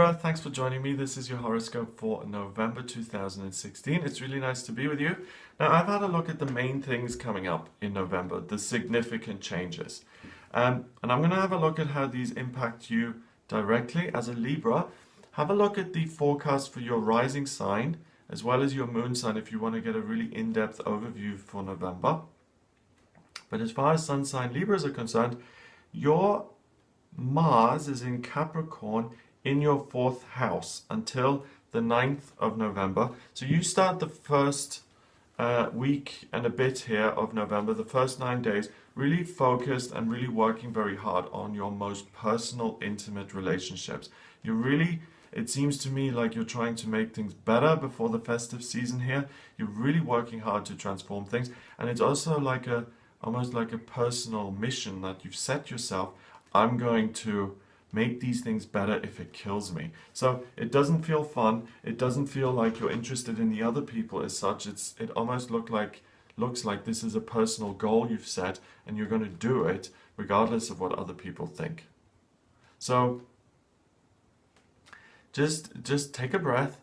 Libra, thanks for joining me. This is your horoscope for November 2016. It's really nice to be with you. Now, I've had a look at the main things coming up in November, the significant changes. And I'm going to have a look at how these impact you directly as a Libra. Have a look at the forecast for your rising sign, as well as your moon sign, if you want to get a really in-depth overview for November. But as far as sun sign Libras are concerned, your Mars is in Capricorn in your 4th house until the 9th of November. So you start the first week and a bit here of November, the first 9 days, really focused and really working very hard on your most personal, intimate relationships. You're really, it seems to me like you're trying to make things better before the festive season here. You're really working hard to transform things. And it's also like almost like a personal mission that you've set yourself. I'm going to make these things better if it kills me. So it doesn't feel fun. It doesn't feel like you're interested in the other people as such. It almost looks like this is a personal goal you've set and you're going to do it regardless of what other people think. So just take a breath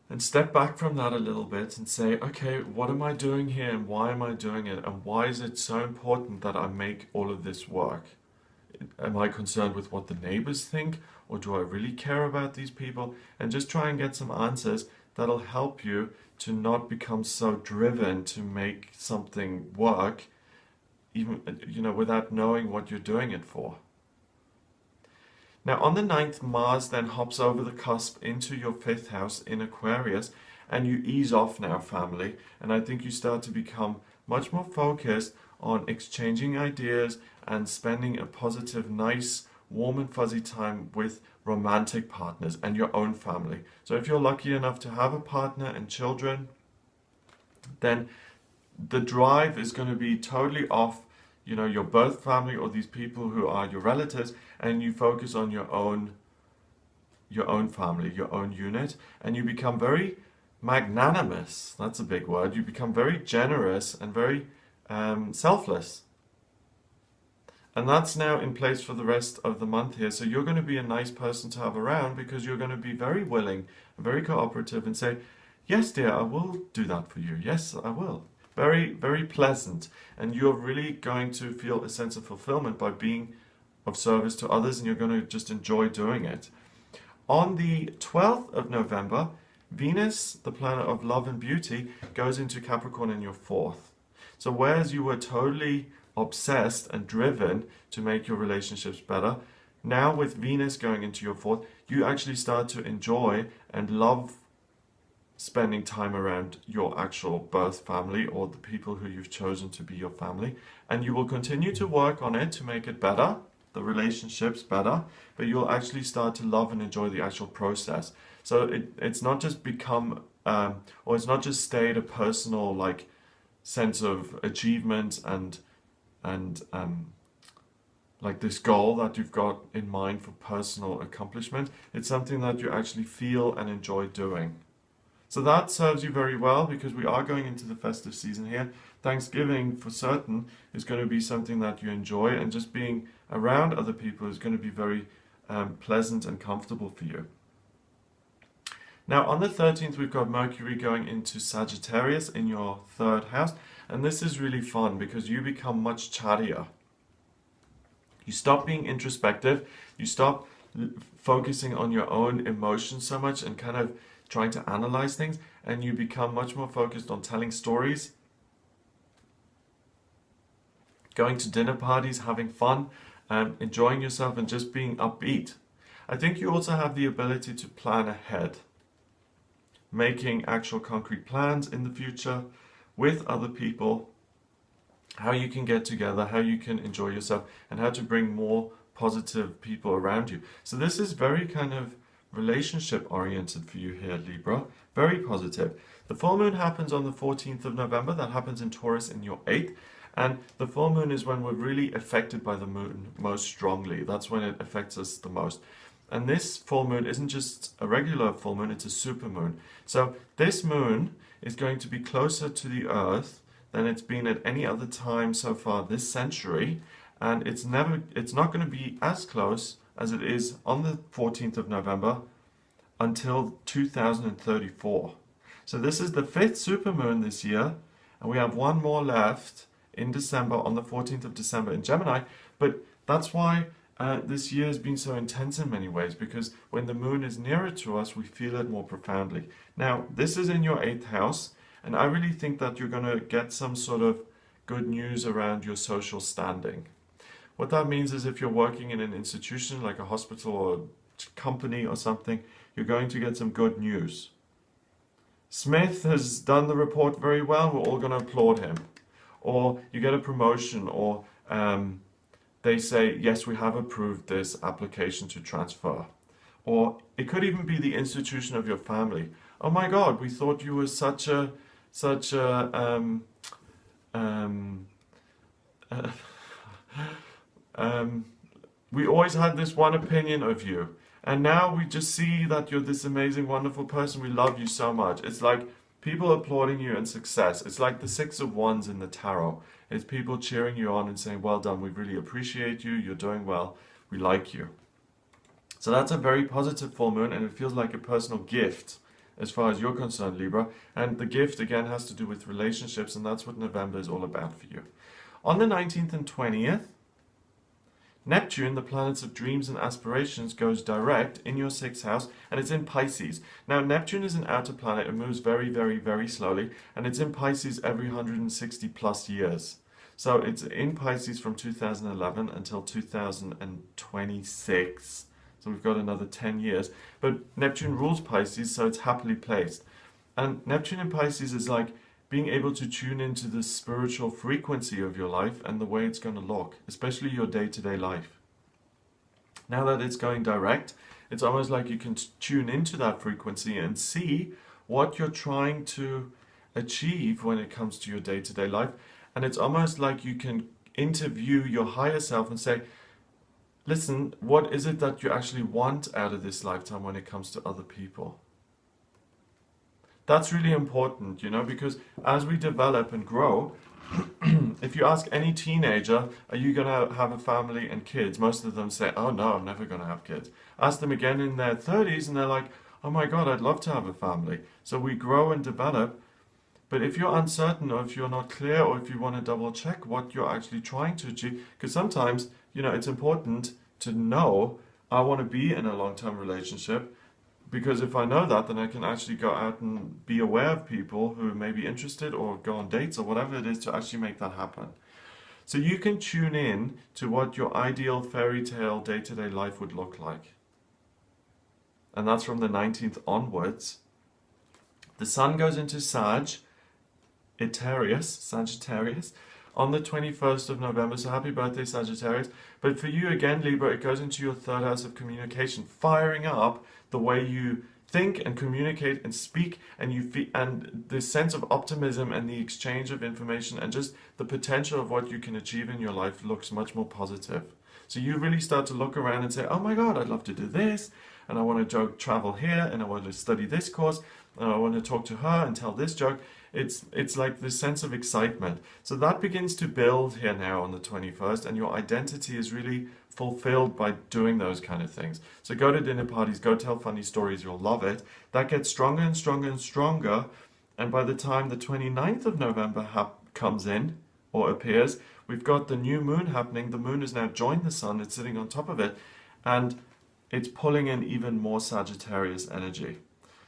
and step back from that a little bit and say, okay, what am I doing here and why am I doing it? And why is it so important that I make all of this work? Am I concerned with what the neighbors think, or do I really care about these people? And just try and get some answers that'll help you to not become so driven to make something work, even without knowing what you're doing it for. Now on the 9th, Mars then hops over the cusp into your 5th house in Aquarius, and you ease off now, family, and I think you start to become much more focused on exchanging ideas and spending a positive, nice, warm and fuzzy time with romantic partners and your own family. So if you're lucky enough to have a partner and children, then the drive is going to be totally off, your birth family or these people who are your relatives, and you focus on your own family, your own unit, and you become very magnanimous. That's a big word. You become very generous and very selfless. And that's now in place for the rest of the month here. So you're going to be a nice person to have around because you're going to be very willing and very cooperative and say, yes, dear, I will do that for you. Yes, I will. Very, very pleasant. And you're really going to feel a sense of fulfillment by being of service to others, and you're going to just enjoy doing it. On the 12th of November, Venus, the planet of love and beauty, goes into Capricorn in your 4th. So whereas you were totally obsessed and driven to make your relationships better, now with Venus going into your 4th, you actually start to enjoy and love spending time around your actual birth family or the people who you've chosen to be your family. And you will continue to work on it to make it better, the relationships better, but you'll actually start to love and enjoy the actual process. So it's not just become, or it's not just stayed a personal sense of achievement and like this goal that you've got in mind for personal accomplishment. It's something that you actually feel and enjoy doing. So that serves you very well because we are going into the festive season here. Thanksgiving for certain is going to be something that you enjoy, and just being around other people is going to be very pleasant and comfortable for you. Now on the 13th, we've got Mercury going into Sagittarius in your 3rd house. And this is really fun because you become much chattier. You stop being introspective. You stop focusing on your own emotions so much and kind of trying to analyze things. And you become much more focused on telling stories, going to dinner parties, having fun, enjoying yourself and just being upbeat. I think you also have the ability to plan ahead, making actual concrete plans in the future with other people, how you can get together, how you can enjoy yourself, and how to bring more positive people around you. So this is very kind of relationship oriented for you here, Libra. Very positive. The full moon happens on the 14th of November. That happens in Taurus in your 8th. And the full moon is when we're really affected by the moon most strongly. That's when it affects us the most. And this full moon isn't just a regular full moon, it's a super moon. So this moon is going to be closer to the Earth than it's been at any other time so far this century, and it's not going to be as close as it is on the 14th of November until 2034. So this is the 5th supermoon this year, and we have one more left in December, on the 14th of December in Gemini. But that's why this year has been so intense in many ways, because when the moon is nearer to us, we feel it more profoundly. Now, this is in your 8th house, and I really think that you're going to get some sort of good news around your social standing. What that means is if you're working in an institution like a hospital or a company or something, you're going to get some good news. Smith has done the report very well, we're all going to applaud him. Or you get a promotion, or they say, yes, we have approved this application to transfer. Or it could even be the institution of your family. Oh my God, we thought you were such a we always had this one opinion of you, and now we just see that you're this amazing, wonderful person. We love you so much. It's like people applauding you and success. It's like the Six of Wands in the tarot. It's people cheering you on and saying, well done, we really appreciate you, you're doing well, we like you. So that's a very positive full moon, and it feels like a personal gift as far as you're concerned, Libra. And the gift, again, has to do with relationships, and that's what November is all about for you. On the 19th and 20th, Neptune, the planets of dreams and aspirations, goes direct in your 6th house, and it's in Pisces. Now, Neptune is an outer planet. It moves very, very, very slowly, and it's in Pisces every 160 plus years. So it's in Pisces from 2011 until 2026. So we've got another 10 years. But Neptune rules Pisces, so it's happily placed. And Neptune in Pisces is like being able to tune into the spiritual frequency of your life and the way it's going to look, especially your day-to-day life. Now that it's going direct, it's almost like you can tune into that frequency and see what you're trying to achieve when it comes to your day-to-day life. And it's almost like you can interview your higher self and say, listen, what is it that you actually want out of this lifetime when it comes to other people? That's really important, you know, because as we develop and grow, if you ask any teenager, are you going to have a family and kids? Most of them say, oh no, I'm never going to have kids. Ask them again in their 30s and they're like, oh my God, I'd love to have a family. So we grow and develop. But if you're uncertain, or if you're not clear, or if you want to double check what you're actually trying to achieve, because sometimes, you know, it's important to know, I want to be in a long-term relationship, because if I know that, then I can actually go out and be aware of people who may be interested, or go on dates or whatever it is to actually make that happen. So you can tune in to what your ideal fairy tale day-to-day life would look like. And that's from the 19th onwards. The sun goes into Sagittarius, on the 21st of November, so happy birthday, Sagittarius. But for you, again, Libra, it goes into your 3rd house of communication, firing up the way you think and communicate and speak, and and the sense of optimism and the exchange of information and just the potential of what you can achieve in your life looks much more positive. So you really start to look around and say, oh my God, I'd love to do this, and I want to travel here, and I want to study this course, and I want to talk to her and tell this joke. It's like this sense of excitement. So that begins to build here now on the 21st, and your identity is really fulfilled by doing those kind of things. So go to dinner parties, go tell funny stories, you'll love it. That gets stronger and stronger and stronger, and by the time the 29th of November comes in, or appears, we've got the new moon happening. The moon has now joined the sun, it's sitting on top of it, and it's pulling in even more Sagittarius energy.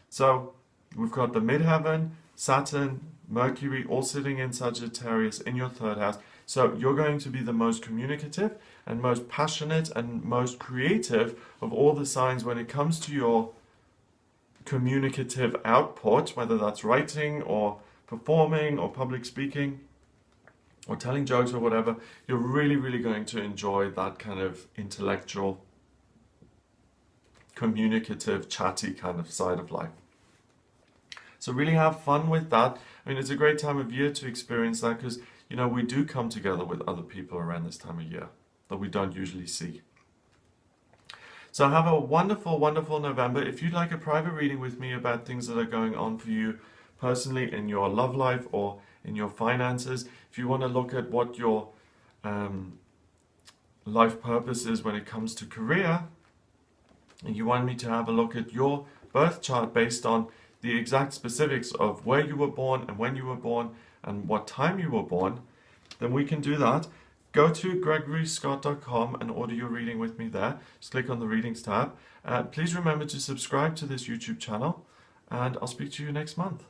So we've got the midheaven, Saturn, Mercury, all sitting in Sagittarius in your 3rd house. So you're going to be the most communicative and most passionate and most creative of all the signs when it comes to your communicative output, whether that's writing or performing or public speaking or telling jokes or whatever. You're really, really going to enjoy that kind of intellectual, communicative, chatty kind of side of life. So really have fun with that. I mean, it's a great time of year to experience that, because, you know, we do come together with other people around this time of year that we don't usually see. So have a wonderful, wonderful November. If you'd like a private reading with me about things that are going on for you personally in your love life or in your finances, if you want to look at what your life purpose is when it comes to career, and you want me to have a look at your birth chart based on the exact specifics of where you were born and when you were born and what time you were born, then we can do that. Go to gregoryscott.com and order your reading with me there. Just click on the readings tab. Please remember to subscribe to this YouTube channel, and I'll speak to you next month.